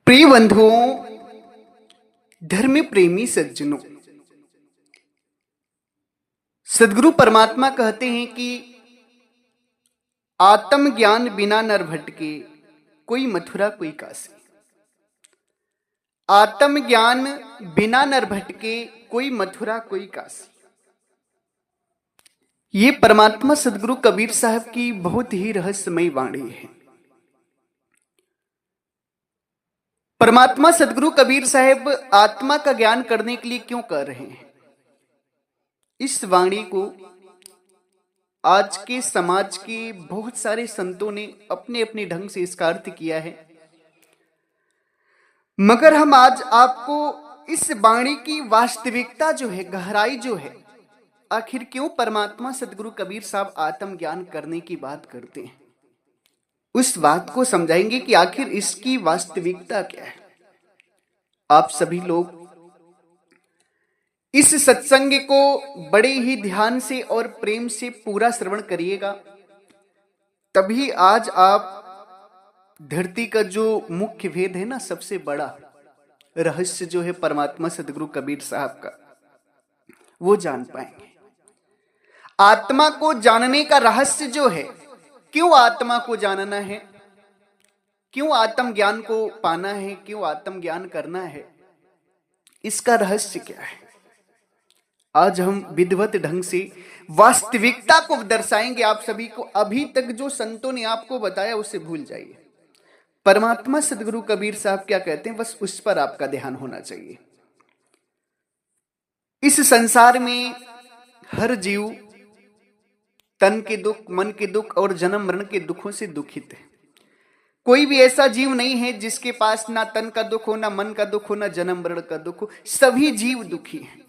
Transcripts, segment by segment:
प्रिय बंधुओं, धर्म प्रेमी सज्जनों, सदगुरु परमात्मा कहते हैं कि आत्मज्ञान बिना नर भटके, कोई मथुरा कोई काशी। आत्मज्ञान बिना नर भटके, कोई मथुरा कोई काशी। ये परमात्मा सदगुरु कबीर साहब की बहुत ही रहस्यमयी वाणी है। परमात्मा सदगुरु कबीर साहब आत्मा का ज्ञान करने के लिए क्यों कर रहे हैं? इस वाणी को आज के समाज के बहुत सारे संतों ने अपने अपने ढंग से इसका अर्थ किया है, मगर हम आज आपको इस वाणी की वास्तविकता जो है, गहराई जो है, आखिर क्यों परमात्मा सदगुरु कबीर साहब आत्म ज्ञान करने की बात करते हैं, उस बात को समझाएंगे कि आखिर इसकी वास्तविकता क्या है। आप सभी लोग इस सत्संग को बड़े ही ध्यान से और प्रेम से पूरा श्रवण करिएगा, तभी आज आप धरती का जो मुख्य भेद है ना, सबसे बड़ा रहस्य जो है परमात्मा सदगुरु कबीर साहब का, वो जान पाएंगे। आत्मा को जानने का रहस्य जो है, क्यों आत्मा को जानना है, क्यों आत्म ज्ञान को पाना है, क्यों आत्म ज्ञान करना है, इसका रहस्य क्या है, आज हम विधिवत ढंग से वास्तविकता को दर्शाएंगे आप सभी को। अभी तक जो संतों ने आपको बताया उसे भूल जाइए। परमात्मा सदगुरु कबीर साहब क्या कहते हैं, बस उस पर आपका ध्यान होना चाहिए। इस संसार में हर जीव तन के दुख, मन के दुख और जन्म मरण के दुखों से दुखित है। कोई भी ऐसा जीव नहीं है जिसके पास ना तन का दुख हो, ना मन का दुख हो, ना जन्म मरण का दुख हो। सभी जीव दुखी हैं।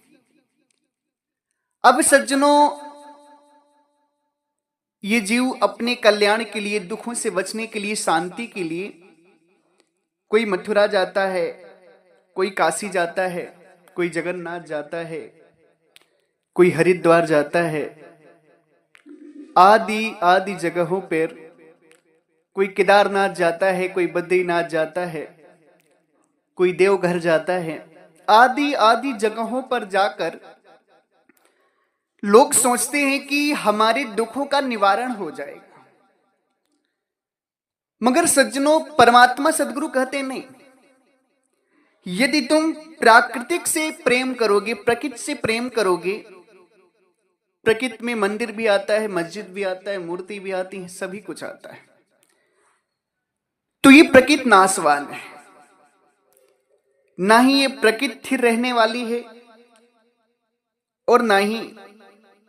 अब सज्जनों, ये जीव अपने कल्याण के लिए, दुखों से बचने के लिए, शांति के लिए कोई मथुरा जाता है, कोई काशी जाता है, कोई जगन्नाथ जाता है, कोई हरिद्वार जाता है, आदि आदि जगहों पर कोई केदारनाथ जाता है, कोई बद्रीनाथ जाता है, कोई देवघर जाता है। आदि आदि जगहों पर जाकर लोग सोचते हैं कि हमारे दुखों का निवारण हो जाएगा, मगर सज्जनों, परमात्मा सदगुरु कहते नहीं। यदि तुम प्राकृतिक से प्रेम करोगे, प्रकृति से प्रेम करोगे, प्रकृति में मंदिर भी आता है, मस्जिद भी आता है, मूर्ति भी आती है, सभी कुछ आता है, तो ये प्रकृति नाशवान है, ना ही ये प्रकृति स्थिर रहने वाली है और ना ही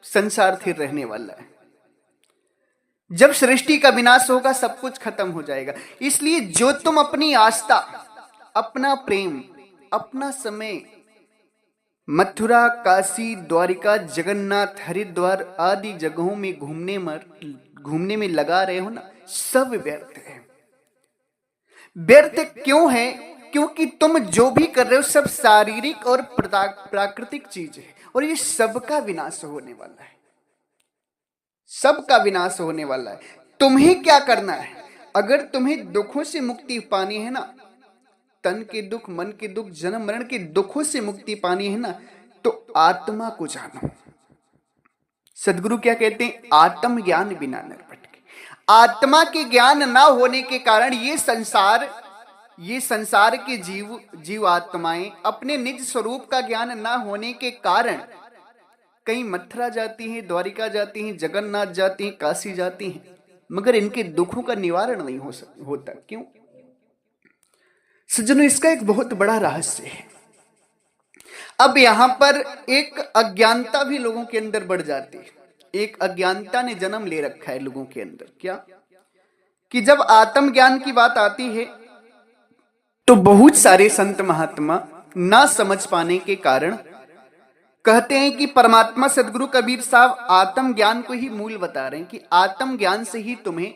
संसार स्थिर रहने वाला है। जब सृष्टि का विनाश होगा, सब कुछ खत्म हो जाएगा। इसलिए जो तुम अपनी आस्था, अपना प्रेम, अपना समय मथुरा, काशी, द्वारिका, जगन्नाथ, हरिद्वार आदि जगहों में घूमने में लगा रहे हो ना, सब व्यर्थ है। व्यर्थ क्यों है? क्योंकि तुम जो भी कर रहे हो सब शारीरिक और प्राकृतिक चीज है, और ये सबका विनाश होने वाला है, सबका विनाश होने वाला है। तुम्हें क्या करना है? अगर तुम्हें दुखों से मुक्ति पानी है ना, तन के दुख, मन के दुख, जन्म मरण के दुखों से मुक्ति पानी है ना, तो आत्मा को जानो। सदगुरु क्या कहते हैं? आत्म ज्ञान बिना नर भटके। आत्मा के ज्ञान ना होने के कारण ये संसार के जीव आत्माएं अपने निज स्वरूप का ज्ञान ना होने के कारण कहीं मथुरा जाती हैं, द्वारिका जाती हैं, जगन्नाथ जाती हैं, काशी जाती हैं, मगर इनके दुखों का निवारण नहीं होता। क्यों सज्जनों? इसका एक बहुत बड़ा रहस्य है। अब यहां पर एक अज्ञानता भी लोगों के अंदर बढ़ जाती है। एक अज्ञानता ने जन्म ले रखा है लोगों के अंदर। क्या? कि जब आत्म ज्ञान की बात आती है तो बहुत सारे संत महात्मा ना समझ पाने के कारण कहते हैं कि परमात्मा सदगुरु कबीर साहब आत्म ज्ञान को ही मूल बता रहे हैं कि आत्म ज्ञान से ही तुम्हें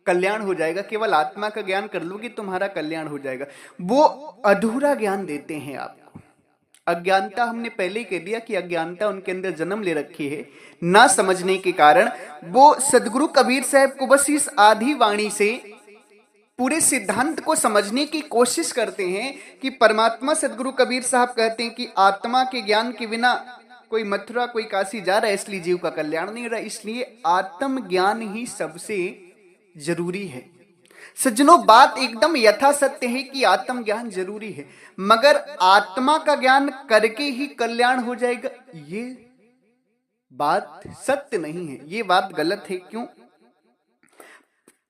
कल्याण हो जाएगा, केवल आत्मा का ज्ञान कर लोगे तुम्हारा कल्याण हो जाएगा। वो अधूरा ज्ञान देते हैं आपको। अज्ञानता, हमने पहले कह दिया कि अज्ञानता उनके अंदर जन्म ले रखी है। ना समझने के कारण वो सदगुरु कबीर साहब को बस इस आधी वाणी से पूरे सिद्धांत को समझने की कोशिश करते हैं कि परमात्मा सदगुरु कबीर साहब कहते हैं कि आत्मा के ज्ञान के बिना कोई मथुरा कोई काशी जा रहा है, इसलिए जीव का कल्याण नहीं हो रहा, इसलिए आत्म ज्ञान ही सबसे जरूरी है। सज्जनों, बात एकदम यथासत्य है कि आत्म ज्ञान जरूरी है, मगर आत्मा का ज्ञान करके ही कल्याण हो जाएगा, ये बात सत्य नहीं है, ये बात गलत है। क्यों?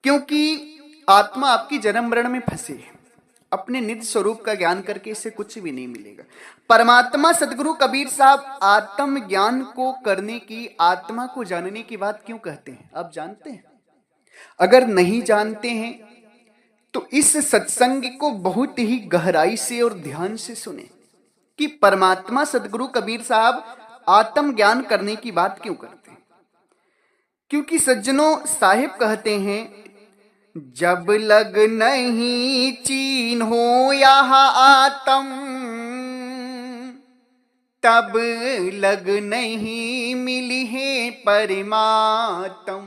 क्योंकि आत्मा आपकी जन्म मरण में फंसे है, अपने निज स्वरूप का ज्ञान करके इससे कुछ भी नहीं मिलेगा। परमात्मा सदगुरु कबीर साहब आत्म ज्ञान को करने की, आत्मा को जानने की बात क्यों कहते हैं, आप जानते हैं? अगर नहीं जानते हैं तो इस सत्संग को बहुत ही गहराई से और ध्यान से सुने कि परमात्मा सदगुरु कबीर साहब आत्म ज्ञान करने की बात क्यों करते हैं। क्योंकि सज्जनों, साहिब कहते हैं, जब लग नहीं चीन्हो यहाँ आत्म, तब लग नहीं मिली है परमात्म।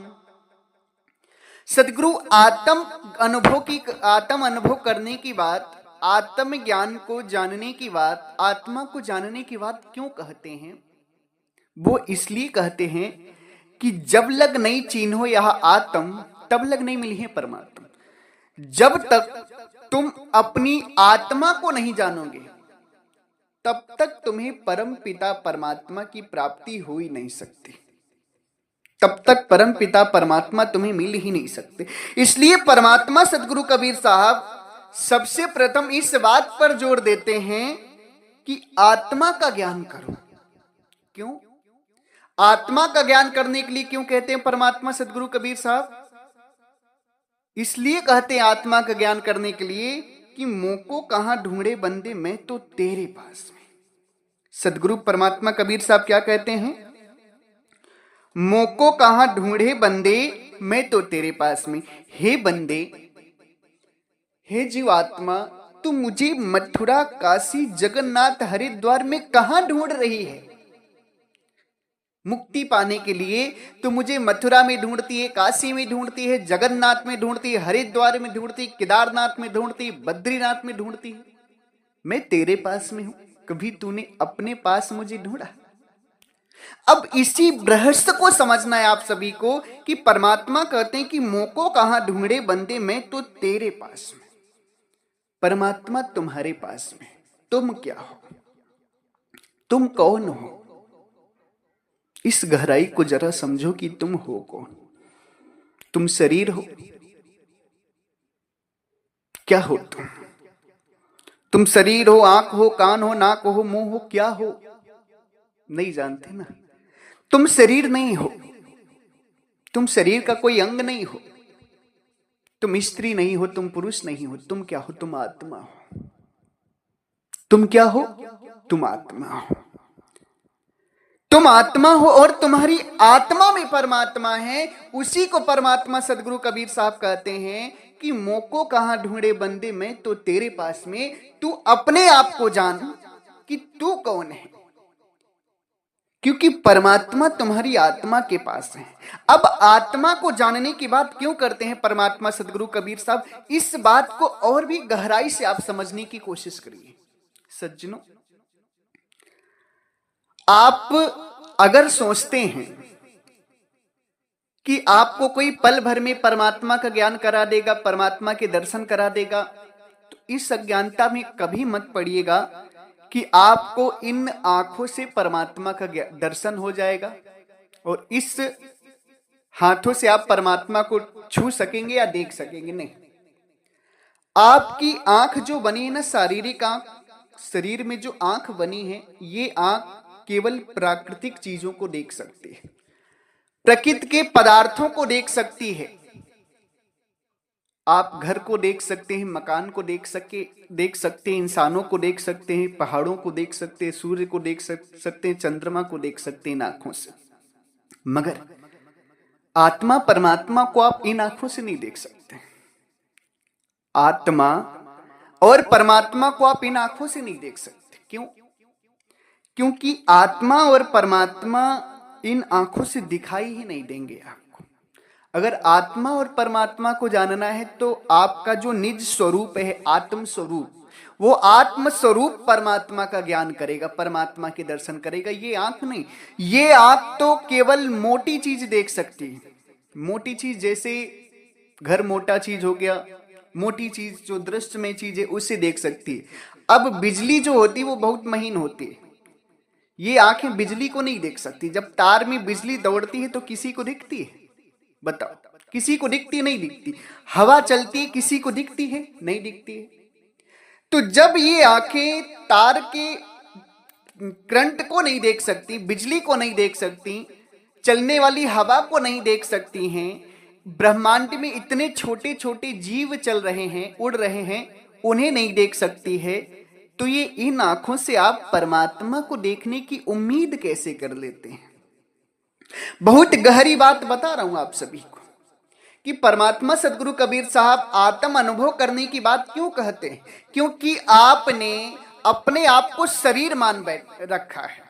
सदगुरु आत्म अनुभव करने की बात, आत्म ज्ञान को जानने की बात, आत्मा को जानने की बात क्यों कहते हैं? वो इसलिए कहते हैं कि जब लग नहीं चिन्हो यह आत्म, तब लग नहीं मिली है परमात्मा। जब तक तुम अपनी आत्मा को नहीं जानोगे, तब तक तुम्हें परम पिता परमात्मा की प्राप्ति हो ही नहीं सकती, तब तक परम पिता परमात्मा तुम्हें मिल ही नहीं सकते। इसलिए परमात्मा सदगुरु कबीर साहब सबसे प्रथम इस बात पर जोर देते हैं कि आत्मा का ज्ञान करो। क्यों? आत्मा का ज्ञान करने के लिए क्यों कहते हैं परमात्मा सदगुरु कबीर साहब? इसलिए कहते हैं आत्मा का ज्ञान करने के लिए कि मोको कहां ढूंढे बंदे, मैं तो तेरे पास में। सदगुरु परमात्मा कबीर साहब क्या कहते हैं? मोको कहां ढूंढे बंदे, मैं तो तेरे पास में। हे बंदे, हे जीवात्मा, तू मुझे मथुरा काशी जगन्नाथ हरिद्वार में कहां ढूंढ रही है? मुक्ति पाने के लिए तो मुझे मथुरा में ढूंढती है, काशी में ढूंढती है, जगन्नाथ में ढूंढती है, हरिद्वार में ढूंढती है, केदारनाथ में ढूंढती है, बद्रीनाथ में ढूंढती है। मैं तेरे पास में हूं, कभी तूने अपने पास मुझे ढूंढा? अब इसी रहस्य को समझना है आप सभी को कि परमात्मा कहते हैं कि मोको कहां ढूंढे बंदे, मैं तो तेरे पास में। परमात्मा तुम्हारे पास में। तुम क्या हो? तुम कौन हो? इस गहराई को जरा समझो कि तुम हो कौन। तुम शरीर हो? क्या हो तुम? तुम शरीर हो, आंख हो, कान हो, नाक हो, मुंह हो, क्या हो? नहीं जानते ना। तुम शरीर नहीं हो, तुम शरीर का कोई अंग नहीं हो, तुम स्त्री नहीं हो, तुम पुरुष नहीं हो। तुम क्या हो? तुम आत्मा हो। तुम क्या हो? तुम आत्मा हो। तुम आत्मा हो और तुम्हारी आत्मा में परमात्मा है। उसी को परमात्मा सदगुरु कबीर साहब कहते हैं कि मोको कहां ढूंढे बंदे, मैं तो तेरे पास में। तू अपने आप को जान कि तू कौन है, क्योंकि परमात्मा तुम्हारी आत्मा के पास है। अब आत्मा को जानने की बात क्यों करते हैं परमात्मा सदगुरु कबीर साहब? इस बात को और भी गहराई से आप समझने की कोशिश करिए। सज्जनों, आप अगर सोचते हैं कि आपको कोई पल भर में परमात्मा का ज्ञान करा देगा, परमात्मा के दर्शन करा देगा, तो इस अज्ञानता में कभी मत पड़िएगा कि आपको इन आंखों से परमात्मा का दर्शन हो जाएगा और इस हाथों से आप परमात्मा को छू सकेंगे या देख सकेंगे। नहीं, आपकी आंख जो बनी है ना, शारीरिक आंख, शरीर में जो आंख बनी है, ये आंख केवल प्राकृतिक चीजों को देख सकती है, प्रकृति के पदार्थों को देख सकती है। आप घर को देख सकते हैं, मकान को देख सकते हैं, इंसानों को देख सकते हैं, पहाड़ों को देख सकते हैं, सूर्य को देख सकते हैं, चंद्रमा को देख सकते हैं इन आंखों से। मगर आत्मा परमात्मा को आप इन आंखों से नहीं देख सकते। आत्मा और परमात्मा को आप इन आंखों से नहीं देख सकते। क्यों? क्योंकि आत्मा और परमात्मा इन आंखों से दिखाई ही नहीं देंगे आपको। अगर आत्मा और परमात्मा को जानना है तो आपका जो निज स्वरूप है, आत्म स्वरूप, वो आत्म स्वरूप परमात्मा का ज्ञान करेगा, परमात्मा के दर्शन करेगा। ये आंख नहीं, ये आंख तो केवल मोटी चीज देख सकती है। मोटी चीज जैसे घर मोटा चीज हो गया, मोटी चीज जो दृश्य में चीज है उसे देख सकती है। अब बिजली जो होती है वो बहुत महीन होती है, ये आंखें बिजली को नहीं देख सकती। जब तार में बिजली दौड़ती है तो किसी को दिखती है? बताओ, किसी को दिखती नहीं दिखती। हवा चलती है, किसी को दिखती है? नहीं दिखती है। तो जब ये आंखें तार के करंट को नहीं देख सकती, बिजली को नहीं देख सकती, चलने वाली हवा को नहीं देख सकती हैं, ब्रह्मांड में इतने छोटे छोटे जीव चल रहे हैं, उड़ रहे हैं, उन्हें नहीं देख सकती है, तो ये इन आंखों से आप परमात्मा को देखने की उम्मीद कैसे कर लेते हैं? बहुत गहरी बात बता रहा हूं आप सभी को कि परमात्मा सदगुरु कबीर साहब आत्म अनुभव करने की बात क्यों कहते हैं? क्योंकि आपने अपने आप को शरीर मान रखा है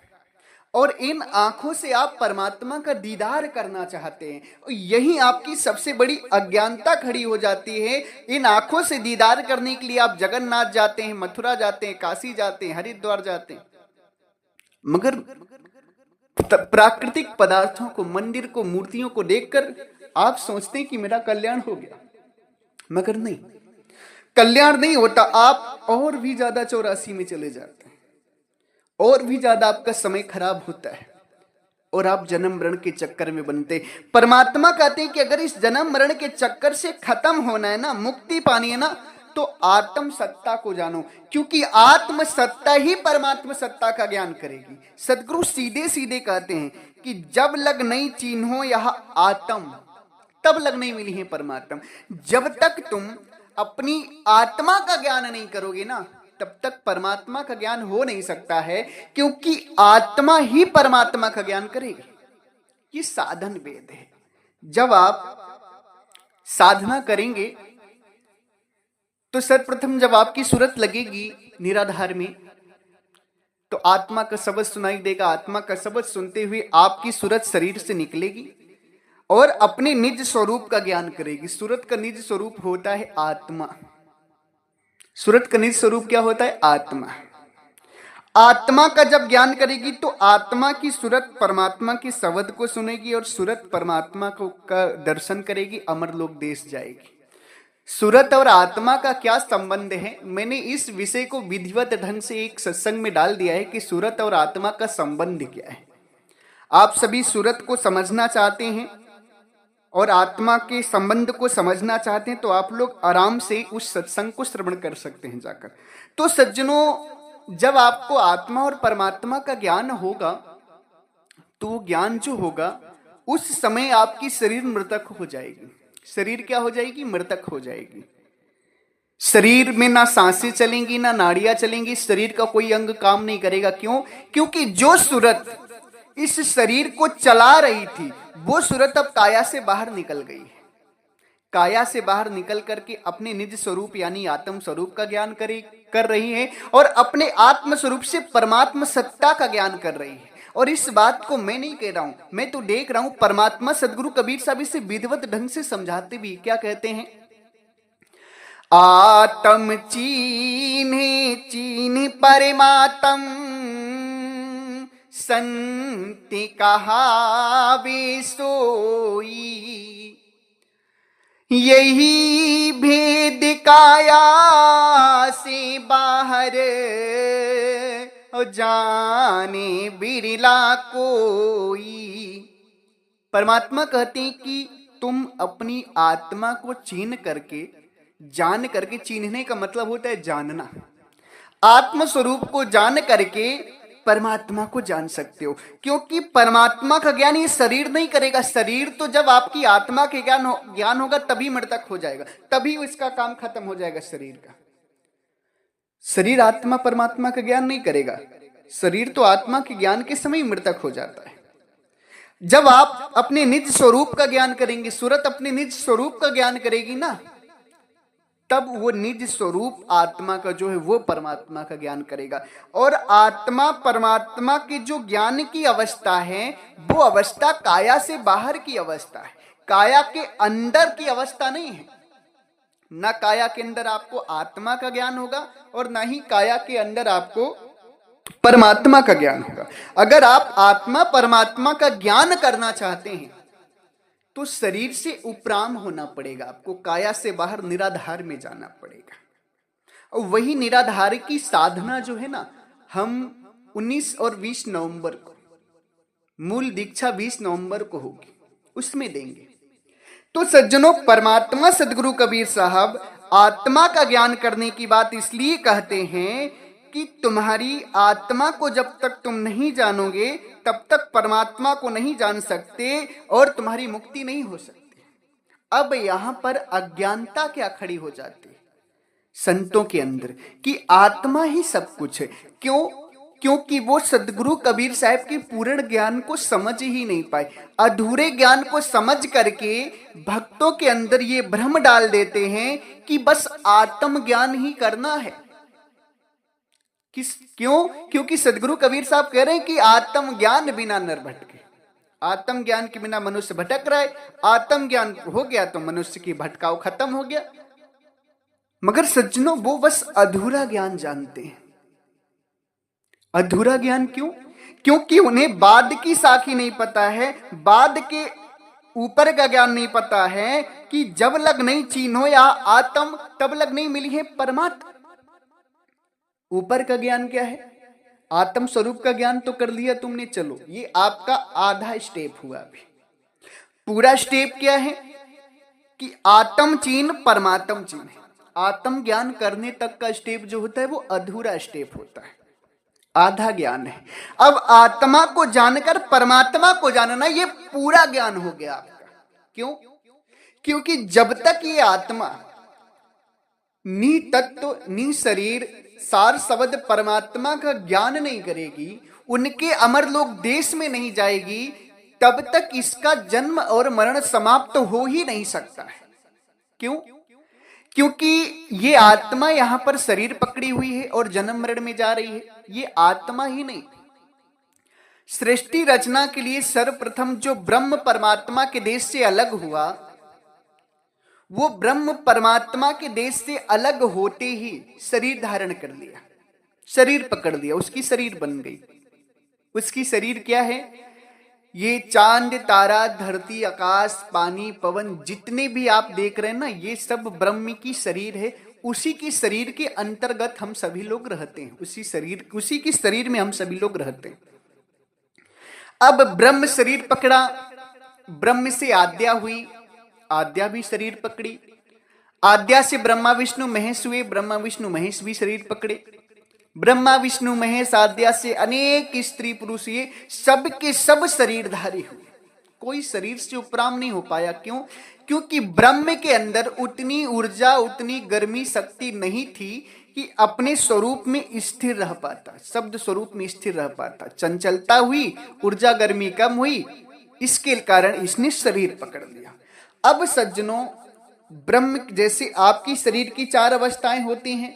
और इन आंखों से आप परमात्मा का दीदार करना चाहते हैं। और यही आपकी सबसे बड़ी अज्ञानता खड़ी हो जाती है। इन आंखों से दीदार करने के लिए आप जगन्नाथ जाते हैं, मथुरा जाते हैं, काशी जाते हैं, हरिद्वार जाते हैं, मगर प्राकृतिक पदार्थों को, मंदिर को, मूर्तियों को देखकर आप सोचते हैं कि मेरा कल्याण हो गया, मगर नहीं, कल्याण नहीं होता। आप और भी ज्यादा 84 में चले जाते हैं, और भी ज्यादा आपका समय खराब होता है और आप जन्म मरण के चक्कर में बनते। परमात्मा कहते हैं कि अगर इस जन्म मरण के चक्कर से खत्म होना है ना, मुक्ति पानी है ना, तो आत्म सत्ता को जानो, क्योंकि आत्म सत्ता ही परमात्मा सत्ता का ज्ञान करेगी। सदगुरु सीधे सीधे कहते हैं कि जब लग नहीं चिन्हो यह आत्म, तब लग नहीं मिली है परमात्मा। जब तक तुम अपनी आत्मा का ज्ञान नहीं करोगे ना, तब तक परमात्मा का ज्ञान हो नहीं सकता है, क्योंकि आत्मा ही परमात्मा का ज्ञान करेगी। ये साधन वेद है। जब आप साधना करेंगे तो सर्वप्रथम जब आपकी सूरत लगेगी निराधार में, तो आत्मा का शब्द सुनाई देगा। आत्मा का शब्द सुनते हुए आपकी सूरत शरीर से निकलेगी और अपने निज स्वरूप का ज्ञान करेगी। सूरत का निज स्वरूप होता है आत्मा। सूरत का निज स्वरूप क्या होता है? आत्मा। आत्मा का जब ज्ञान करेगी तो आत्मा की सूरत परमात्मा के शब्द को सुनेगी और सूरत परमात्मा को का दर्शन करेगी, अमरलोक देश जाएगी। सूरत और आत्मा का क्या संबंध है? मैंने इस विषय को विधिवत ढंग से एक सत्संग में डाल दिया है कि सूरत और आत्मा का संबंध क्या है। आप सभी सूरत को समझना चाहते हैं और आत्मा के संबंध को समझना चाहते हैं, तो आप लोग आराम से उस सत्संग को श्रवण कर सकते हैं जाकर। तो सज्जनों, जब आपको आत्मा और परमात्मा का ज्ञान होगा तो वो ज्ञान जो होगा उस समय आपकी शरीर मृतक हो जाएगी। शरीर क्या हो जाएगी? मृतक हो जाएगी। शरीर में ना सांसें चलेंगी, ना नाड़ियां चलेंगी, शरीर का कोई अंग काम नहीं करेगा। क्यों? क्योंकि जो सूरत इस शरीर को चला रही थी वो सूरत अब काया से बाहर निकल गई है। काया से बाहर निकल करके अपने निज स्वरूप यानी आत्म स्वरूप का ज्ञान कर रही है और अपने आत्म स्वरूप से परमात्मा सत्ता का ज्ञान कर रही है। और इस बात को मैं नहीं कह रहा हूं, मैं तो देख रहा हूं परमात्मा सदगुरु कबीर साहब इसे विधिवत ढंग से समझाते भी। क्या कहते हैं? आत्म चीन्हे चीन्ह परमात्म संति कहावे सोई, यही भेद काया से बाहर जाने बिरला कोई। परमात्मा कहते हैं कि तुम अपनी आत्मा को छीन करके, जान करके, चिन्हने का मतलब होता है जानना, आत्म स्वरूप को जान करके परमात्मा को जान सकते हो। क्योंकि परमात्मा का ज्ञान ये शरीर नहीं करेगा। शरीर तो जब आपकी आत्मा के ज्ञान होगा तभी मृतक हो जाएगा, तभी इसका काम खत्म हो जाएगा शरीर का। शरीर आत्मा परमात्मा का ज्ञान नहीं करेगा। शरीर तो आत्मा के ज्ञान के समय मृतक हो जाता है। जब आप अपने निज स्वरूप का ज्ञान करेंगे, सूरत अपने निज स्वरूप का ज्ञान करेगी ना, तब वो निज स्वरूप आत्मा का जो है वो परमात्मा का ज्ञान करेगा। और आत्मा परमात्मा के जो ज्ञान की अवस्था है वो अवस्था काया से बाहर की अवस्था है। काया के अंदर की अवस्था नहीं है। ना काया के अंदर आपको आत्मा का ज्ञान होगा और ना ही काया के अंदर आपको परमात्मा का ज्ञान होगा। अगर आप आत्मा परमात्मा का ज्ञान करना चाहते हैं तो शरीर से उपराम होना पड़ेगा, आपको काया से बाहर निराधार में जाना पड़ेगा। और वही निराधार की साधना जो है ना, हम 19 और 20 नवंबर को, मूल दीक्षा 20 नवंबर को होगी, उसमें देंगे। तो सज्जनों, परमात्मा सदगुरु कबीर साहब आत्मा का ज्ञान करने की बात इसलिए कहते हैं कि तुम्हारी आत्मा को जब तक तुम नहीं जानोगे तब तक परमात्मा को नहीं जान सकते और तुम्हारी मुक्ति नहीं हो सकती। अब यहां पर अज्ञानता क्या खड़ी हो जाती है संतों के अंदर कि आत्मा ही सब कुछ है। क्यों? क्योंकि वो सदगुरु कबीर साहब के पूर्ण ज्ञान को समझ ही नहीं पाए। अधूरे ज्ञान को समझ करके भक्तों के अंदर ये भ्रम डाल देते हैं कि बस आत्म ज्ञान ही करना है। क्यों? क्योंकि सदगुरु कबीर साहब कह रहे हैं कि आत्म ज्ञान बिना नर भटके। आत्म ज्ञान के बिना मनुष्य भटक रहा है, आत्म ज्ञान हो गया तो मनुष्य की भटकाव खत्म हो गया। मगर सज्जनों, वो बस अधूरा ज्ञान जानते हैं। अधूरा ज्ञान क्यों? क्योंकि उन्हें बाद की साखी नहीं पता है, बाद के ऊपर का ज्ञान नहीं पता है कि जब लग नहीं चीन्हो या आत्म तब लग नहीं मिली है परमात्मा। ऊपर का ज्ञान क्या है? आत्म स्वरूप का ज्ञान तो कर लिया तुमने, चलो ये आपका आधा स्टेप हुआ। अभी पूरा स्टेप क्या है कि आत्म चीन परमात्म चीन है। आत्म ज्ञान करने तक का स्टेप जो होता है वो अधूरा स्टेप होता है, आधा ज्ञान है। अब आत्मा को जानकर परमात्मा को जानना ये पूरा ज्ञान हो गया आपका। क्यों? क्योंकि जब तक ये आत्मा नी तत्व नी शरीर सार शब्द परमात्मा का ज्ञान नहीं करेगी, उनके अमरलोक देश में नहीं जाएगी, तब तक इसका जन्म और मरण समाप्त हो ही नहीं सकता है। क्यों? क्योंकि ये आत्मा यहां पर शरीर पकड़ी हुई है और जन्म मरण में जा रही है। ये आत्मा ही नहीं, सृष्टि रचना के लिए सर्वप्रथम जो ब्रह्म परमात्मा के देश से अलग हुआ, वो ब्रह्म परमात्मा के देश से अलग होते ही शरीर धारण कर लिया, शरीर पकड़ लिया, उसकी शरीर बन गई। उसकी शरीर क्या है? ये चांद तारा धरती आकाश पानी पवन जितने भी आप देख रहे हैं ना, ये सब ब्रह्म की शरीर है। उसी की शरीर के अंतर्गत हम सभी लोग रहते हैं, उसी की शरीर में हम सभी लोग रहते हैं। अब ब्रह्म शरीर पकड़ा, ब्रह्म से आद्या हुई, आद्या भी शरीर पकड़ी, आद्या से ब्रह्मा विष्णु महेश हुए, ब्रह्मा विष्णु महेश भी शरीर पकड़े, ब्रह्मा विष्णु महेश आद्या से अनेक स्त्री पुरुष ये सब के सब शरीरधारी हुए। कोई शरीर से उपराम नहीं हो पाया। क्यों? क्योंकि ब्रह्म के अंदर उतनी ऊर्जा उतनी गर्मी शक्ति नहीं थी कि अपने स्वरूप में स्थिर रह पाता, शब्द स्वरूप में स्थिर रह पाता। चंचलता हुई, ऊर्जा गर्मी कम हुई, इसके कारण इसने शरीर पकड़ लिया। अब सज्जनों, ब्रह्म जैसे आपकी शरीर की 4 अवस्थाएं होती हैं,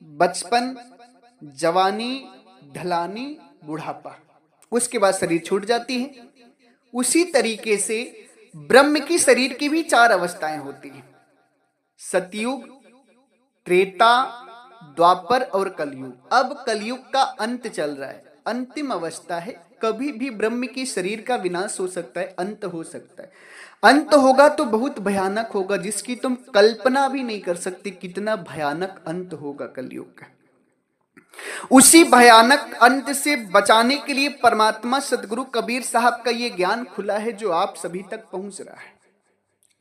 बचपन, जवानी, ढलानी, बुढ़ापा, उसके बाद शरीर छूट जाती है। उसी तरीके से ब्रह्म की शरीर की भी 4 अवस्थाएं होती हैं, सतयुग, त्रेता, द्वापर और कलयुग। अब कलयुग का अंत चल रहा है, अंतिम अवस्था है। कभी भी ब्रह्म की शरीर का विनाश हो सकता है, अंत हो सकता है। अंत होगा तो बहुत भयानक होगा, जिसकी तुम कल्पना भी नहीं कर सकते कितना भयानक अंत होगा कलयुग का। उसी भयानक अंत से बचाने के लिए परमात्मा सदगुरु कबीर साहब का ये ज्ञान खुला है जो आप सभी तक पहुंच रहा है।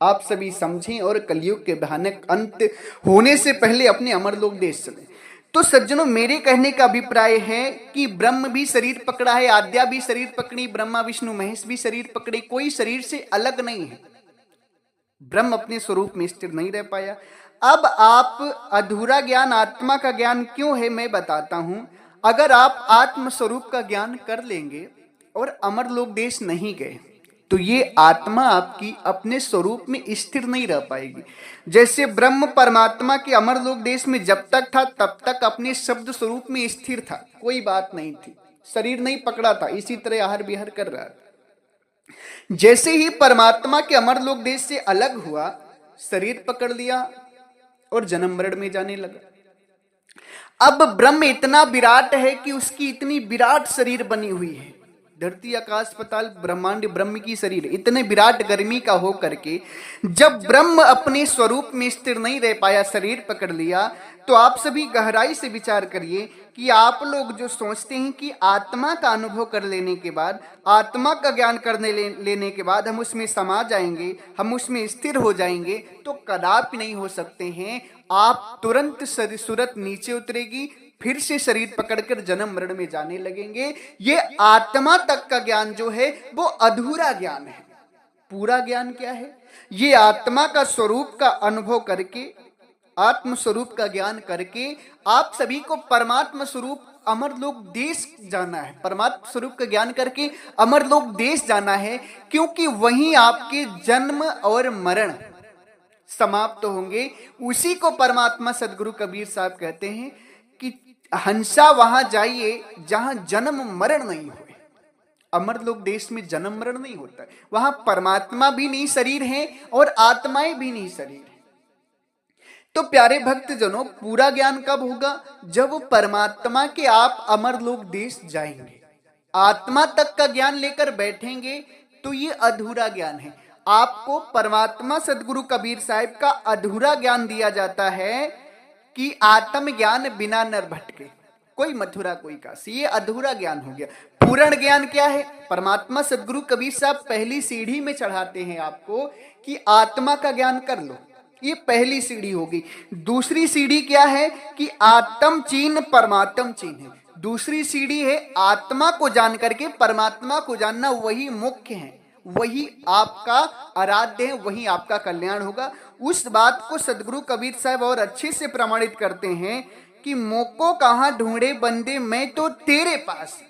आप सभी समझें और कलयुग के भयानक अंत होने से पहले अपने अमरलोक देश चले। तो सज्जनों, मेरे कहने का अभिप्राय है कि ब्रह्म भी शरीर पकड़ा है, आद्या भी शरीर पकड़ी, ब्रह्मा विष्णु महेश भी शरीर पकड़े, कोई शरीर से अलग नहीं है। ब्रह्म अपने स्वरूप में स्थिर नहीं रह पाया। अब आप अधूरा ज्ञान आत्मा का ज्ञान क्यों है मैं बताता हूं। अगर आप आत्म स्वरूप का ज्ञान कर लेंगे और अमरलोक देश नहीं गए तो ये आत्मा आपकी अपने स्वरूप में स्थिर नहीं रह पाएगी। जैसे ब्रह्म परमात्मा के अमरलोक देश में जब तक था तब तक अपने शब्द स्वरूप में स्थिर था, कोई बात नहीं थी, शरीर नहीं पकड़ा था, इसी तरह आहार विहार कर रहा था। जैसे ही परमात्मा के अमरलोक देश से अलग हुआ, शरीर पकड़ लिया और जन्म मरण में जाने लगा। अब ब्रह्म इतना विराट है कि उसकी इतनी विराट शरीर बनी हुई है, धरती आकाश पाताल ब्रह्मांड ब्रह्म की शरीर इतने विराट गर्मी का हो करके जब ब्रह्म अपने स्वरूप में स्थिर नहीं रह पाया, शरीर पकड़ लिया, तो आप सभी गहराई से विचार करिए कि आप लोग जो सोचते हैं कि आत्मा का अनुभव कर लेने के बाद, आत्मा का ज्ञान लेने के बाद हम उसमें समा जाएंगे, हम उसमें स्थिर हो जाएंगे, तो कदापि नहीं हो सकते हैं। आप तुरंत सूरत नीचे उतरेगी, फिर से शरीर पकड़कर जन्म मरण में जाने लगेंगे। ये आत्मा तक का ज्ञान जो है वो अधूरा ज्ञान है। पूरा ज्ञान क्या है? ये आत्मा का स्वरूप का अनुभव करके, आत्म स्वरूप का ज्ञान करके आप सभी को परमात्मा स्वरूप अमरलोक देश जाना है। परमात्मा स्वरूप का ज्ञान करके अमरलोक देश जाना है, क्योंकि वहीं आपके जन्म और मरण समाप्त होंगे। उसी को परमात्मा सदगुरु कबीर साहब कहते हैं कि हंसा वहां जाइए जहां जन्म मरण नहीं हुए। अमरलोक देश में जन्म मरण नहीं होता है, वहां परमात्मा भी नहीं शरीर है और आत्माएं भी नहीं शरीर है। तो प्यारे भक्त जनों, पूरा ज्ञान कब होगा? जब परमात्मा के आप अमरलोक देश जाएंगे, आत्मा तक का ज्ञान लेकर बैठेंगे, तो ये अधूरा ज्ञान है। आपको परमात्मा सदगुरु कबीर साहब का अधूरा ज्ञान दिया जाता है कि आत्म ज्ञान बिना नर भटके, कोई मथुरा कोई काशी, ये अधूरा ज्ञान हो गया। पूर्ण ज्ञान क्या है? परमात्मा सदगुरु कबीर साहब पहली सीढ़ी में चढ़ाते हैं आपको कि आत्मा का ज्ञान कर लो, ये पहली सीढ़ी होगी। दूसरी सीढ़ी क्या है कि आत्म चीन परमात्म चीन है। दूसरी सीढ़ी है आत्मा को जान करके परमात्मा को जानना, वही मुख्य है, वही आपका आराध्य है, वही आपका कल्याण होगा। उस बात को सदगुरु कबीर साहब और अच्छे से प्रमाणित करते हैं कि मोको कहां ढूंढे बंदे, मैं तो तेरे पास।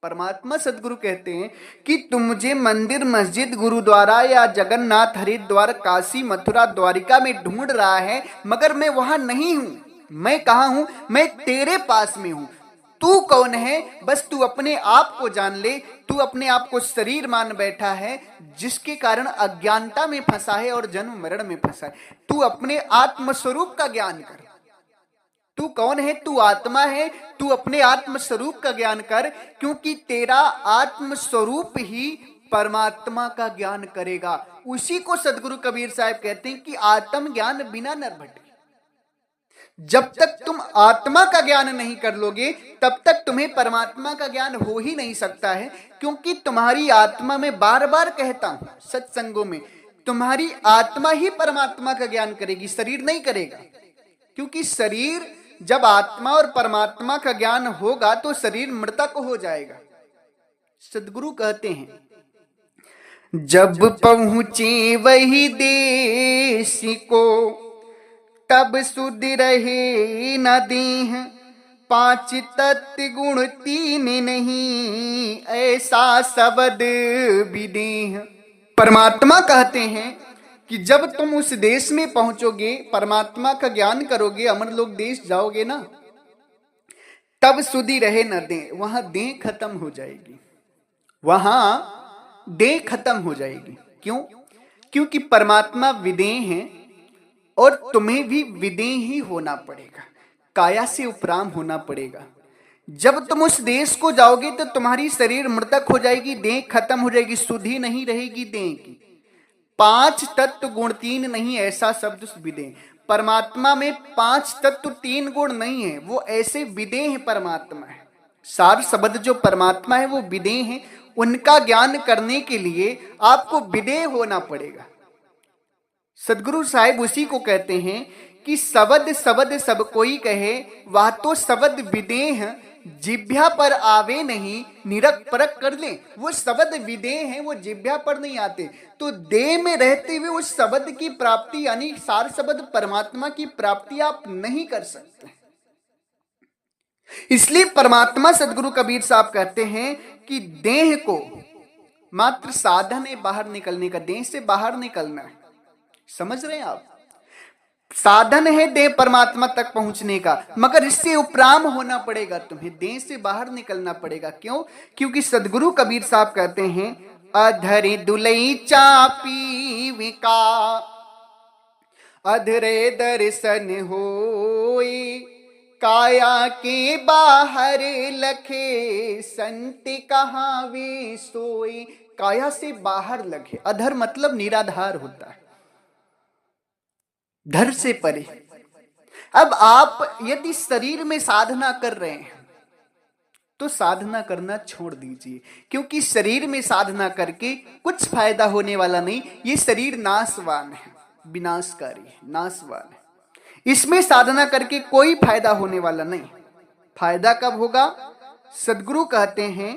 परमात्मा सदगुरु कहते हैं कि तुम मुझे मंदिर मस्जिद गुरुद्वारा या जगन्नाथ हरिद्वार काशी मथुरा द्वारिका में ढूंढ रहा है, मगर मैं वहां नहीं हूं। मैं कहां हूं? मैं तेरे पास में हूं। तू कौन है? बस तू अपने आप को जान ले। तू अपने आप को शरीर मान बैठा है, जिसके कारण अज्ञानता में फंसा है और जन्म मरण में फंसा है। तू अपने आत्म स्वरूप का ज्ञान कर। तू कौन है? तू आत्मा है। तू अपने आत्म स्वरूप का ज्ञान कर, क्योंकि तेरा आत्म स्वरूप ही परमात्मा का ज्ञान करेगा। उसी को सदगुरु कबीर साहब कहते हैं कि आत्म ज्ञान बिना नर भटके। जब तक तुम आत्मा का ज्ञान नहीं कर लोगे, तब तक तुम्हें परमात्मा का ज्ञान हो ही नहीं सकता है। क्योंकि तुम्हारी आत्मा, में बार बार कहता हूं सत्संगों में, तुम्हारी आत्मा ही परमात्मा का ज्ञान करेगी, शरीर नहीं करेगा। क्योंकि शरीर, जब आत्मा और परमात्मा का ज्ञान होगा तो शरीर मृतक हो जाएगा। सदगुरु कहते हैं जब पहुंचे वही देश को, तब सुध रहे न देह, पांच तत्व गुण तीन नहीं, ऐसा शब्द विदेह। परमात्मा कहते हैं कि जब तुम उस देश में पहुंचोगे, परमात्मा का ज्ञान करोगे, अमरलोक देश जाओगे ना, तब सुधि रहे न देह, वहां देह खत्म हो जाएगी, वहां देह खत्म हो जाएगी। क्यों? क्योंकि परमात्मा विदेह है और तुम्हें भी विदेह ही होना पड़ेगा, काया से उपराम होना पड़ेगा। जब तुम उस देश को जाओगे तो तुम्हारी शरीर मृतक हो जाएगी, देह खत्म हो जाएगी, सुधि नहीं रहेगी देह की। पांच तत्व गुण तीन नहीं, ऐसा शब्द विदेह। परमात्मा में पांच तत्व तीन गुण नहीं है, वो ऐसे विदेह परमात्मा है। सार शब्द जो परमात्मा है वो विदेह है। उनका ज्ञान करने के लिए आपको विदेह होना पड़ेगा। सदगुरु साहिब उसी को कहते हैं कि शब्द शब्द सब कोई कहे, वह तो शब्द विदेह, जिभ्या पर आवे नहीं, निरख परख कर ले। वो शब्द विदेह हैं, वो जिभ्या पर नहीं आते। तो देह में रहते हुए उस शब्द की प्राप्ति, यानी सार शब्द परमात्मा की प्राप्ति आप नहीं कर सकते। इसलिए परमात्मा सदगुरु कबीर साहब कहते हैं कि देह को मात्र साधन है बाहर निकलने का, देह से बाहर निकलना है। समझ रहे हैं आप? साधन है देह परमात्मा तक पहुंचने का, मगर इससे उपराम होना पड़ेगा, तुम्हें देह से बाहर निकलना पड़ेगा। क्यों? क्योंकि सदगुरु कबीर साहब कहते हैं अधरि दुलई चापी विका, अधरे दर्शन होई, काया के बाहर लखे, संत कहावे सोई। काया से बाहर लखे, अधर मतलब निराधार होता है, धर से परे। अब आप यदि शरीर में साधना कर रहे हैं तो साधना करना छोड़ दीजिए, क्योंकि शरीर में साधना करके कुछ फायदा होने वाला नहीं। ये शरीर नाशवान है, विनाशकारी है, नाशवान है। इसमें साधना करके कोई फायदा होने वाला नहीं। फायदा कब होगा? सदगुरु कहते हैं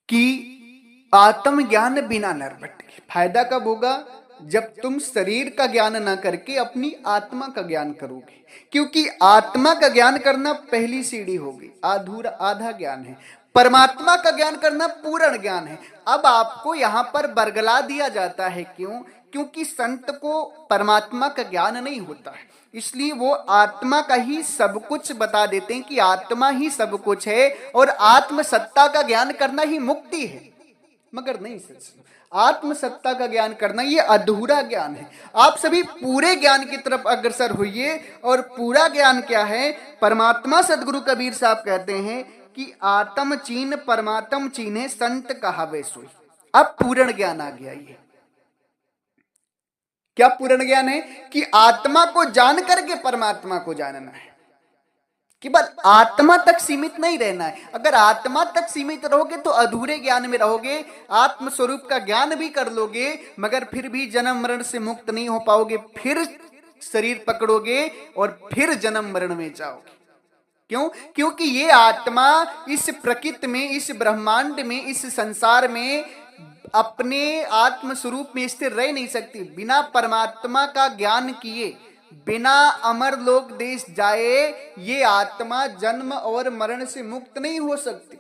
कि आत्मज्ञान बिना नर भटके। फायदा कब होगा? जब तुम शरीर का ज्ञान ना करके अपनी आत्मा का ज्ञान करोगे, क्योंकि आत्मा का ज्ञान करना पहली सीढ़ी होगी, आधा ज्ञान है। परमात्मा का ज्ञान करना पूर्ण ज्ञान है। अब आपको यहां पर बरगला दिया जाता है, क्यों? क्योंकि संत को परमात्मा का ज्ञान नहीं होता है, इसलिए वो आत्मा का ही सब कुछ बता देते हैं कि आत्मा ही सब कुछ है और आत्म सत्ता का ज्ञान करना ही मुक्ति है। मगर नहीं सच, आत्म सत्ता का ज्ञान करना ये अधूरा ज्ञान है। आप सभी पूरे ज्ञान की तरफ अग्रसर होइए। और पूरा ज्ञान क्या है? परमात्मा सदगुरु कबीर साहब कहते हैं कि आत्म चीन परमात्म चीने, संत कहावे सोई। अब पूर्ण ज्ञान आ गया। ये क्या पूर्ण ज्ञान है? कि आत्मा को जान करके परमात्मा को जानना है, केवल आत्मा तक सीमित नहीं रहना है। अगर आत्मा तक सीमित रहोगे तो अधूरे ज्ञान में रहोगे। आत्म स्वरूप का ज्ञान भी कर लोगे मगर फिर भी जन्म मरण से मुक्त नहीं हो पाओगे, फिर शरीर पकड़ोगे और फिर जन्म मरण में जाओगे। क्यों? क्योंकि ये आत्मा इस प्रकृति में, इस ब्रह्मांड में, इस संसार में अपने आत्म स्वरूप में स्थिर रह नहीं सकती। बिना परमात्मा का ज्ञान किए, बिना अमर लोक देश जाए, ये आत्मा जन्म और मरण से मुक्त नहीं हो सकती।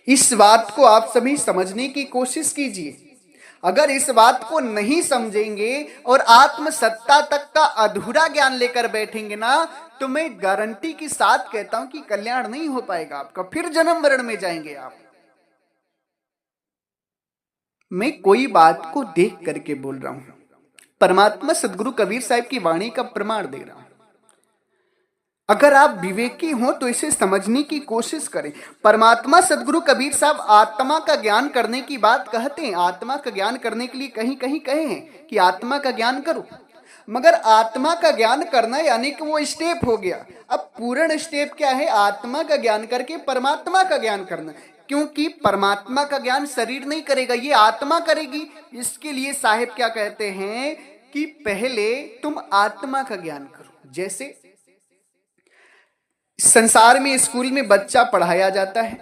इस बात को आप सभी समझने की कोशिश कीजिए। अगर इस बात को नहीं समझेंगे और आत्म सत्ता तक का अधूरा ज्ञान लेकर बैठेंगे ना, तो मैं गारंटी के साथ कहता हूं कि कल्याण नहीं हो पाएगा आपका, फिर जन्म मरण में जाएंगे आप। मैं कोई बात को देख करके बोल रहा हूं, परमात्मा सदगुरु कबीर साहब की वाणी का प्रमाण दे रहा हूं। अगर आप विवेकी हो तो इसे समझने की कोशिश करें। परमात्मा सदगुरु कबीर साहब आत्मा का ज्ञान करने की बात कहते हैं। आत्मा का ज्ञान करने के लिए कहीं कहीं कहे हैं कि आत्मा का ज्ञान करो, मगर आत्मा का ज्ञान करना यानी कि वो स्टेप हो गया। अब पूर्ण स्टेप क्या है? आत्मा का ज्ञान करके परमात्मा का ज्ञान करना, क्योंकि परमात्मा का ज्ञान शरीर नहीं करेगा, ये आत्मा करेगी। इसके लिए साहिब क्या कहते हैं कि पहले तुम आत्मा का ज्ञान करो। जैसे संसार में स्कूल में बच्चा पढ़ाया जाता है,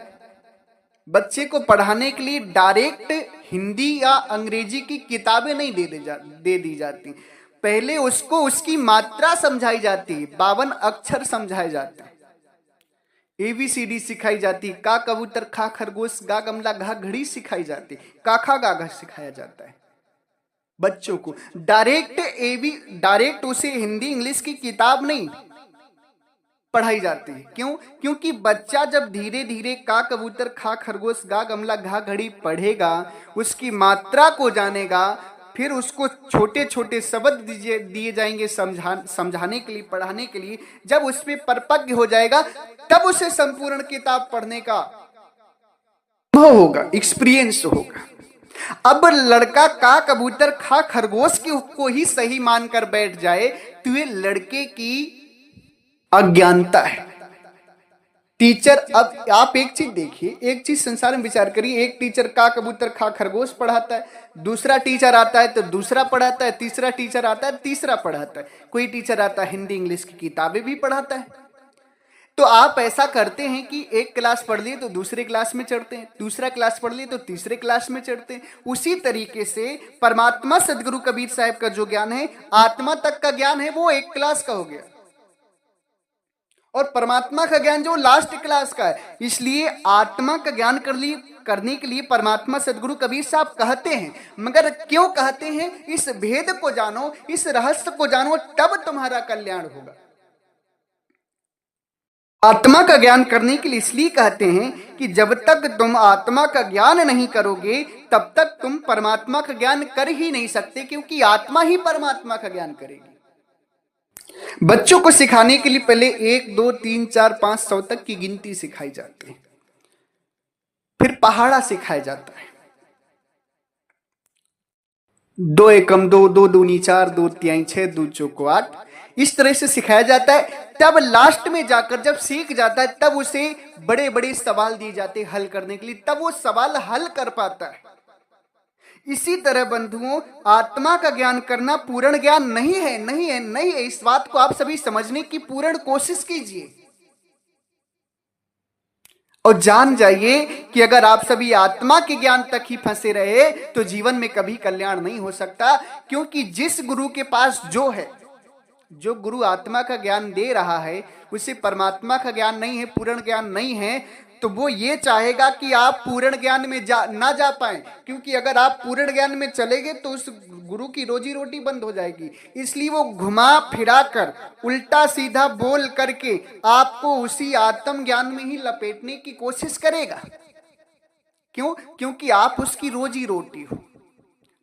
बच्चे को पढ़ाने के लिए डायरेक्ट हिंदी या अंग्रेजी की किताबें नहीं दे दी जाती। पहले उसको उसकी मात्रा समझाई जाती है, 52 अक्षर समझाए जाते हैं, ABCD सिखाई जाती, का कबूतर, खा खरगोश, गा गमला, घा घड़ी सिखाई जाती, काखा गाघा सिखाया जाता है बच्चों को। डायरेक्ट उसे हिंदी इंग्लिश की किताब नहीं पढ़ाई जाती है। क्यों? क्योंकि बच्चा जब धीरे धीरे का कबूतर, खा खरगोश, गा गमला, घा घड़ी पढ़ेगा, उसकी मात्रा को जानेगा, फिर उसको छोटे छोटे शब्द दिए जाएंगे समझाने के लिए, पढ़ाने के लिए। जब उस पर परिपक्व हो जाएगा तब उसे संपूर्ण किताब पढ़ने का अनुभव होगा, एक्सपीरियंस होगा। अब लड़का का कबूतर, खा खरगोश को ही सही मानकर बैठ जाए तो ये लड़के की अज्ञानता है। टीचर, अब आप एक चीज देखिए, एक चीज संसार में विचार करिए, एक टीचर का कबूतर, खा खरगोश पढ़ाता है, दूसरा टीचर आता है तो दूसरा पढ़ाता है, तीसरा टीचर आता है तीसरा पढ़ाता है, कोई टीचर आता है हिंदी इंग्लिश की किताबें भी पढ़ाता है। तो आप ऐसा करते हैं कि एक क्लास पढ़ लिए तो दूसरे क्लास में चढ़ते हैं, दूसरा क्लास पढ़ लिए तो तीसरे क्लास में चढ़ते हैं। उसी तरीके से परमात्मा सदगुरु कबीर साहब का जो ज्ञान है, आत्मा तक का ज्ञान है, वो एक क्लास का हो गया, और परमात्मा का ज्ञान जो लास्ट क्लास का है। इसलिए आत्मा का ज्ञान करने के लिए परमात्मा सदगुरु कबीर साहब कहते हैं। मगर क्यों कहते हैं? इस भेद को जानो, इस रहस्य को जानो, तब तुम्हारा कल्याण होगा। आत्मा का ज्ञान करने के लिए इसलिए कहते हैं कि जब तक तुम आत्मा का ज्ञान नहीं करोगे तब तक तुम परमात्मा का ज्ञान कर ही नहीं सकते, क्योंकि आत्मा ही परमात्मा का ज्ञान करेगी। बच्चों को सिखाने के लिए पहले 1 2 3 4 5 100 तक की गिनती सिखाई जाती है, फिर पहाड़ा सिखाया जाता है। 2 एकम 2, 2 दूनी 4, 2 तिहाई 6, 2 चौको 8, इस तरह से सिखाया जाता है। तब लास्ट में जाकर जब सीख जाता है तब उसे बड़े बड़े सवाल दिए जाते हैं हल करने के लिए, तब वो सवाल हल कर पाता है। इसी तरह बंधुओं, आत्मा का ज्ञान करना पूर्ण ज्ञान नहीं है, नहीं है, नहीं है। इस बात को आप सभी समझने की पूर्ण कोशिश कीजिए और जान जाइए कि अगर आप सभी आत्मा के ज्ञान तक ही फंसे रहे तो जीवन में कभी कल्याण नहीं हो सकता। क्योंकि जिस गुरु के पास जो है, जो गुरु आत्मा का ज्ञान दे रहा है, उसे परमात्मा का ज्ञान नहीं है, पूर्ण ज्ञान नहीं है, तो वो ये चाहेगा कि आप पूर्ण ज्ञान में ना जा पाए। क्योंकि अगर आप पूर्ण ज्ञान में चले गए तो उस गुरु की रोजी रोटी बंद हो जाएगी। इसलिए वो घुमा फिरा कर, उल्टा सीधा बोल करके आपको उसी आत्म ज्ञान में ही लपेटने की कोशिश करेगा। क्यों? क्योंकि आप उसकी रोजी रोटी हो।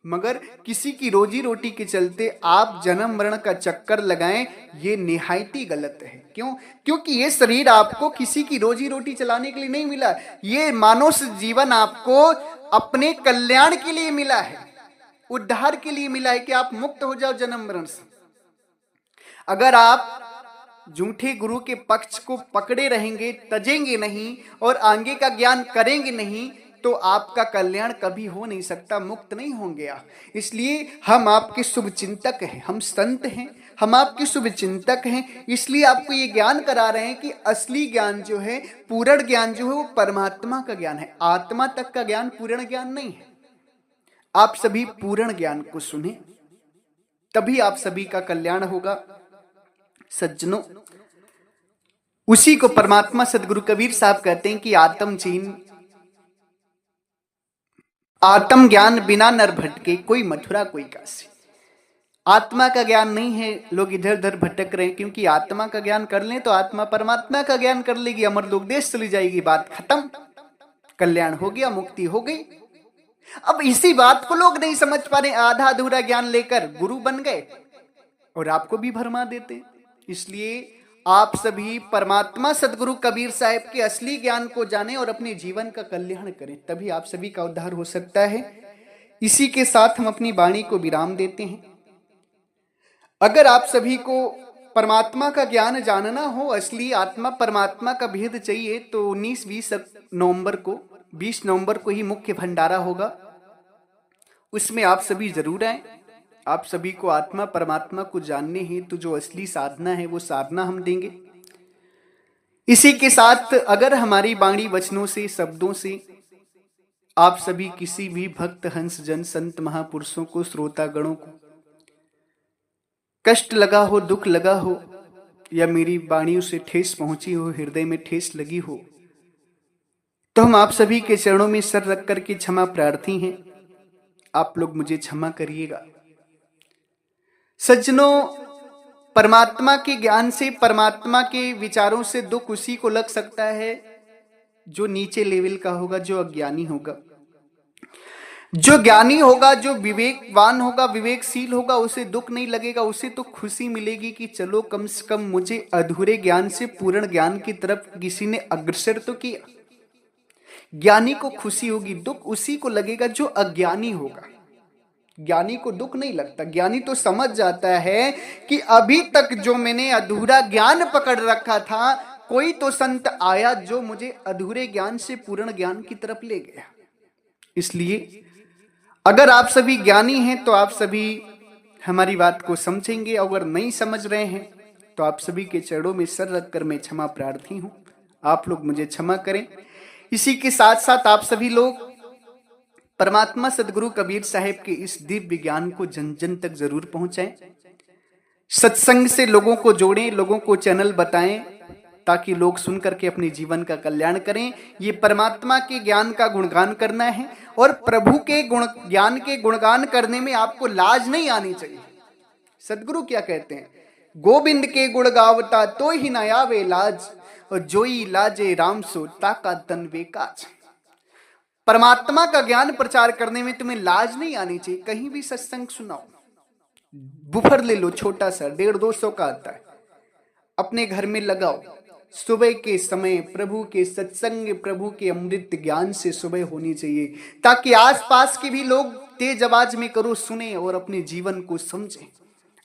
मगर किसी की रोजी रोटी के चलते आप जन्म मरण का चक्कर लगाएं, ये निहायती गलत है। क्यों? क्योंकि ये शरीर आपको किसी की रोजी रोटी चलाने के लिए नहीं मिला। ये मानव जीवन आपको अपने कल्याण के लिए मिला है, उद्धार के लिए मिला है कि आप मुक्त हो जाओ जन्म मरण से। अगर आप झूठे गुरु के पक्ष को पकड़े रहेंगे, तजेंगे नहीं और आगे का ज्ञान करेंगे नहीं, तो आपका कल्याण कभी हो नहीं सकता, मुक्त नहीं होंगे आप। इसलिए हम आपके शुभ चिंतक हैं, हम संत हैं, हम आपके शुभ चिंतक हैं। इसलिए आपको ये ज्ञान करा रहे हैं कि असली ज्ञान जो है, पूर्ण ज्ञान जो है, वो परमात्मा का ज्ञान है। आत्मा तक का ज्ञान पूर्ण ज्ञान नहीं है। आप सभी पूर्ण ज्ञान को सुने, तभी आप सभी का कल्याण होगा। सज्जनों, उसी को परमात्मा सदगुरु कबीर साहब कहते हैं कि आत्म ज्ञान बिना नर भटके, कोई मथुरा कोई काशी। आत्मा का ज्ञान नहीं है, लोग इधर उधर भटक रहे हैं। क्योंकि आत्मा का ज्ञान कर लें तो आत्मा परमात्मा का ज्ञान कर लेगी, अमर लोक देश चली जाएगी, बात खत्म, कल्याण हो गया, मुक्ति हो गई। अब इसी बात को लोग नहीं समझ पा रहे, आधा अधूरा ज्ञान लेकर गुरु बन गए और आपको भी भरमा देते। इसलिए आप सभी परमात्मा सदगुरु कबीर साहब के असली ज्ञान को जानें और अपने जीवन का कल्याण करें, तभी आप सभी का उद्धार हो सकता है। इसी के साथ हम अपनी वाणी को विराम देते हैं। अगर आप सभी को परमात्मा का ज्ञान जानना हो, असली आत्मा परमात्मा का भेद चाहिए, तो 19-20 नवंबर को 20 नवंबर को ही मुख्य भंडारा होगा, उसमें आप सभी जरूर आए। आप सभी को आत्मा परमात्मा को जानने हेतु जो असली साधना है वो साधना हम देंगे। इसी के साथ अगर हमारी वाणी वचनों से, शब्दों से आप सभी किसी भी भक्त हंस जन संत महापुरुषों को, श्रोता गणों को कष्ट लगा हो, दुख लगा हो, या मेरी वाणियों से ठेस पहुंची हो, हृदय में ठेस लगी हो, तो हम आप सभी के चरणों में सर रख करके क्षमा प्रार्थी हैं। आप लोग मुझे क्षमा करिएगा। सज्जनों, परमात्मा के ज्ञान से, परमात्मा के विचारों से दुख उसी को लग सकता है जो नीचे लेवल का होगा, जो अज्ञानी होगा। जो ज्ञानी होगा, जो विवेकवान होगा, विवेकशील होगा, उसे दुख नहीं लगेगा, उसे तो खुशी मिलेगी कि चलो कम से कम मुझे अधूरे ज्ञान से पूर्ण ज्ञान की तरफ किसी ने अग्रसर तो किया। ज्ञानी को खुशी होगी, दुख उसी को लगेगा जो अज्ञानी होगा। ज्ञानी को दुख नहीं लगता, ज्ञानी तो समझ जाता है कि अभी तक जो मैंने अधूरा ज्ञान पकड़ रखा था, कोई तो संत आया जो मुझे अधूरे ज्ञान से पूर्ण ज्ञान की तरफ ले गया। इसलिए अगर आप सभी ज्ञानी हैं तो आप सभी हमारी बात को समझेंगे, अगर नहीं समझ रहे हैं तो आप सभी के चरणों में सर रखकर मैं क्षमा प्रार्थी हूं, आप लोग मुझे क्षमा करें। इसी के साथ साथ आप सभी लोग परमात्मा सदगुरु कबीर साहब के इस दिव्य ज्ञान को जन जन तक जरूर पहुंचाएं। सत्संग से लोगों को जोड़ें, लोगों को चैनल बताएं, ताकि लोग सुन करके अपने जीवन का कल्याण करें। ये परमात्मा के ज्ञान का गुणगान करना है, और प्रभु के गुण ज्ञान के गुणगान करने में आपको लाज नहीं आनी चाहिए। सदगुरु क्या कहते हैं? गोविंद के गुण गावता तो ही न आवे लाज, और जोई लाजे राम सो ताका तन बेकाज। परमात्मा का ज्ञान प्रचार करने में तुम्हें लाज नहीं आनी चाहिए। कहीं भी सत्संग सुनाओ, बुफर ले लो, छोटा सा 150-200 का आता है, अपने घर में लगाओ। सुबह के समय प्रभु के सत्संग, प्रभु के अमृत ज्ञान से सुबह होनी चाहिए, ताकि आसपास के भी लोग तेज आवाज में करो सुने और अपने जीवन को समझें,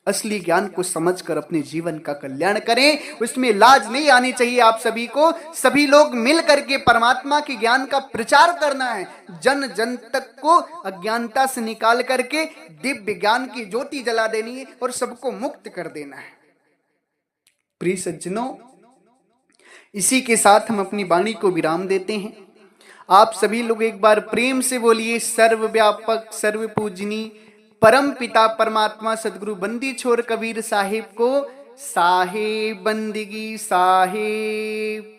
असली ज्ञान को समझकर अपने जीवन का कल्याण करें। उसमें लाज नहीं आनी चाहिए आप सभी को। सभी लोग मिल करके परमात्मा के ज्ञान का प्रचार करना है, जन जन तक को अज्ञानता से निकाल करके दिव्य ज्ञान की ज्योति जला देनी है और सबको मुक्त कर देना है। प्रिय सज्जनों, इसी के साथ हम अपनी वाणी को विराम देते हैं। आप सभी लोग एक बार प्रेम से बोलिए, सर्वव्यापक सर्वपूजनी परम पिता परमात्मा सदगुरु बंदी छोर कबीर साहिब को साहेब बंदगी साहेब।